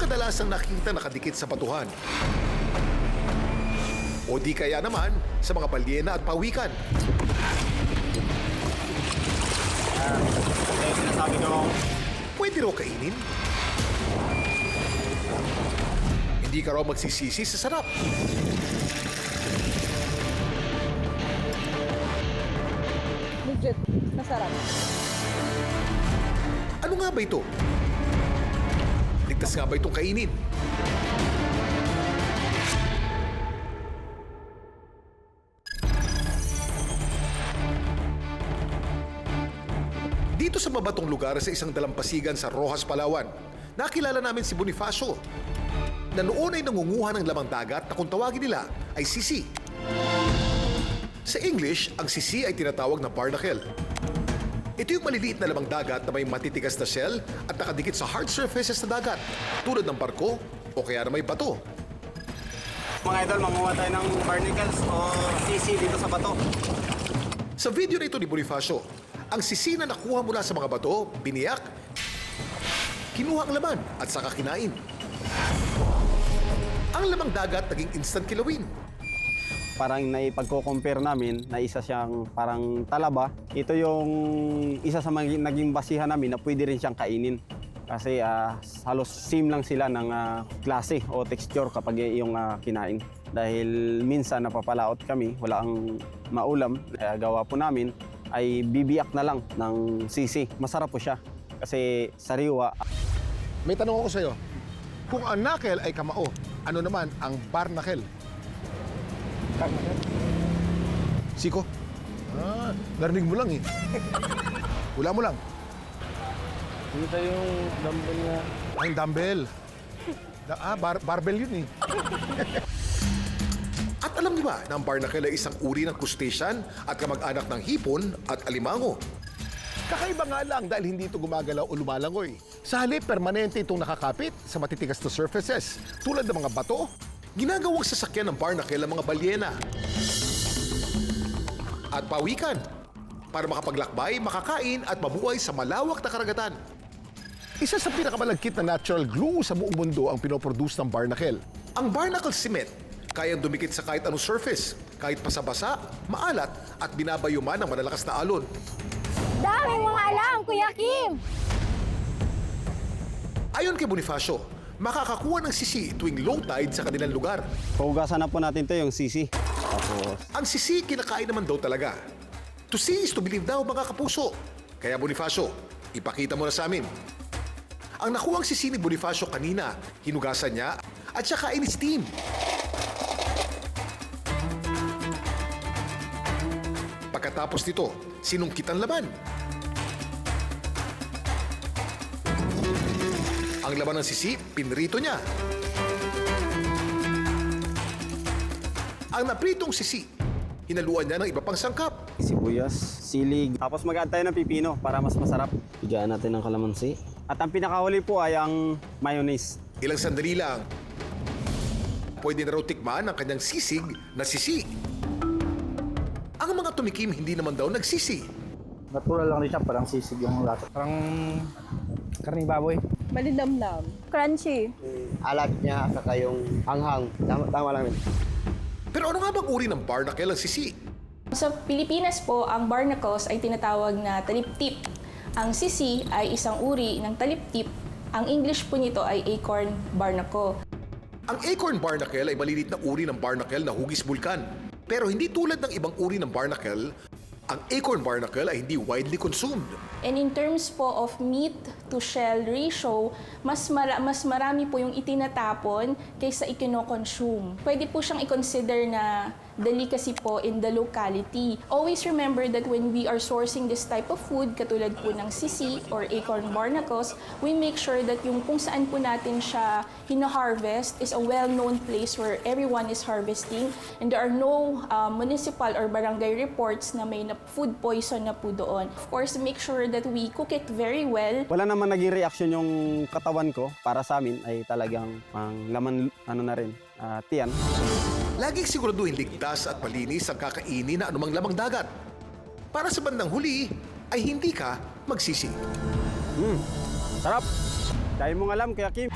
kadalasang nakikita nakadikit sa batuhan. O di kaya naman sa mga balyena at pawikan. Sinasabi ko, Pwede raw kainin. Hindi ka raw magsisisi sa sarap. Legit, masarap. Ano nga ba ito? Ligtas nga ba itong kainin? Dito sa mabatong lugar sa isang dalampasigan sa Rojas, Palawan, nakilala namin si Bonifacio na noon ay nangunguha ng lamang dagat na kung tawagin nila ay sisi. Sa English, ang sisi ay tinatawag na barnacle. Ito yung maliliit na lamang dagat na may matitigas na shell at nakadikit sa hard surfaces na dagat, tulad ng barko o kaya na may bato. mga idol, manguha tayo ng barnacles o sisi dito sa bato. Sa video na ito ni Bonifacio, ang sisi na nakuha mula sa mga bato, biniyak, kinuha ang laman at saka kinain. Ang lamang dagat naging instant kilawin. Parang naipagko-compare namin na isa siyang parang talaba. Ito yung isa sa naging basihan namin na pwede rin siyang kainin. Kasi halos same lang sila ng klase o texture kapag yung kinain. Dahil minsan napapalaot kami, wala ang maulam. Kaya gawa po namin ay bibiyak na lang ng sisi. Masarap po siya kasi sariwa. May tanong ako sa'yo. Kung ang knuckle ay kamao, ano naman ang barnacle? Siko? Narinig mo lang eh. Hula mo lang. Dito yung dumbbell niya. Ay, dumbbell. Barbell yun eh. At alam niyo ba na ang barnacle ay isang uri ng crustacean at kamag-anak ng hipon at alimango? Kakaiba nga lang dahil hindi ito gumagalaw o lumalangoy. Sa halip, permanente itong nakakapit sa matitigas na surfaces tulad ng mga bato. Ginagawang sasakyan ng barnacle ang mga balyena at pawikan para makapaglakbay, makakain at mabuhay sa malawak na karagatan. Isa sa pinakamalagkit na natural glue sa buong mundo ang pinoproduce ng barnacle. Ang barnacle cement kayang dumikit sa kahit anong surface, kahit pasabasa, maalat at binabayuman ng malalakas na alon. Dami mong alam, Kuya Kim! Ayon kay Bonifacio, makakakuha ng sisi tuwing low tide sa kanilang lugar. Puhugasan na po natin to yung sisi. Tapos Ang sisi kinakain naman daw talaga. To see is to believe daw, mga kapuso. Kaya Bonifacio, ipakita mo na sa amin. Ang nakuhang sisi ni Bonifacio kanina, hinugasan niya at saka in-steam. Pagkatapos nito, sinungkit ang laman. Ang laman ng sisi, pinrito niya. Ang napritong sisi, hinaluan niya ng iba pang sangkap. sibuyas, silig. Tapos mag-add tayo ng pipino para mas masarap. Bigyan natin ng kalamansi. At ang pinakahuli po ay ang mayonnaise. Ilang sandali lang, pwede na raw tikman ang kanyang sisig na sisi. Ang mga tumikim hindi naman daw nagsisi. Natural lang rin siya, parang sisig yung lasa. Parang karning baboy. Malinamnam. Crunchy. Alat niya at saka yung hanghang. Tama lang rin. Pero ano nga bang uri ng barnacle ang sisi? Sa Pilipinas po, ang barnacles ay tinatawag na taliptip. Ang sisi ay isang uri ng taliptip. Ang English po nito ay acorn barnacle. Ang acorn barnacle ay malilit na uri ng barnacle na hugis bulkan. Pero hindi tulad ng ibang uri ng barnacle, ang acorn barnacle ay hindi widely consumed. And in terms po of meat to shell ratio, mas marami po yung itinatapon kaysa ikino-consume. Pwede po siyang i-consider na delicacy po in the locality. Always remember that when we are sourcing this type of food, katulad po ng sisi or acorn barnacles, we make sure that yung kung saan po natin siya hina-harvest is a well-known place where everyone is harvesting and there are no municipal or barangay reports na may food poison na po doon. Of course, make sure that we cook it very well. Wala naman naging reaction yung katawan ko. Para sa amin ay talagang laman na rin, tiyan. Laging siguraduhin ligtas at malinis ang kakainin na anumang lamang dagat. Para sa bandang huli, ay hindi ka magsisi. Sarap! Dahil mong alam, Kuya Kim.